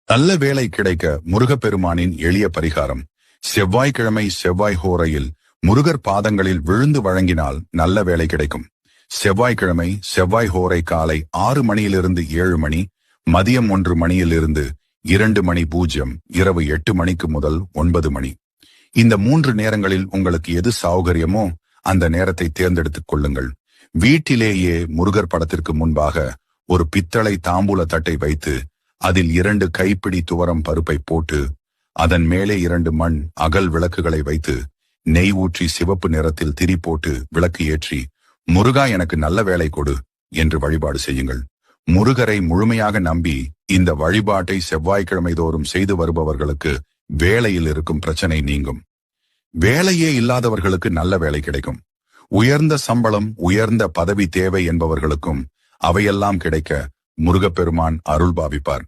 நல்ல வேலை கிடைக்க முருகப்பெருமானின் எளிய பரிகாரம். செவ்வாய்க்கிழமை செவ்வாய் ஹோரையில் முருகர் பாதங்களில் விழுந்து வழங்கினால் நல்ல வேலை கிடைக்கும். செவ்வாய்க்கிழமை செவ்வாய் ஹோரை காலை 6 மணியிலிருந்து 7 மணி, மதியம் 1 மணியிலிருந்து 2 மணி 0, இரவு 8 மணிக்கு முதல் 9 மணி. இந்த 3 நேரங்களில் உங்களுக்கு எது சௌகரியமோ அந்த நேரத்தை தேர்ந்தெடுத்துக் கொள்ளுங்கள். வீட்டிலேயே முருகர் படத்திற்கு முன்பாக ஒரு பித்தளை தாம்பூல தட்டை வைத்து அதில் 2 கைப்பிடி துவரம் பருப்பை போட்டு அதன் மேலே 2 மண் அகல் விளக்குகளை வைத்து நெய் ஊற்றி சிவப்பு நிறத்தில் திரி போட்டு விளக்கு ஏற்றி முருகா எனக்கு நல்ல வேலை கொடு என்று வழிபாடு செய்யுங்கள். முருகரை முழுமையாக நம்பி இந்த வழிபாட்டை செவ்வாய்க்கிழமை தோறும் செய்து வருபவர்களுக்கு வேலையில் இருக்கும் பிரச்சனை நீங்கும். வேலையே இல்லாதவர்களுக்கு நல்ல வேலை கிடைக்கும். உயர்ந்த சம்பளம் உயர்ந்த பதவி தேவை என்பவர்களுக்கும் அவையெல்லாம் கிடைக்க முருகப்பெருமான் அருள் பாவிப்பார்.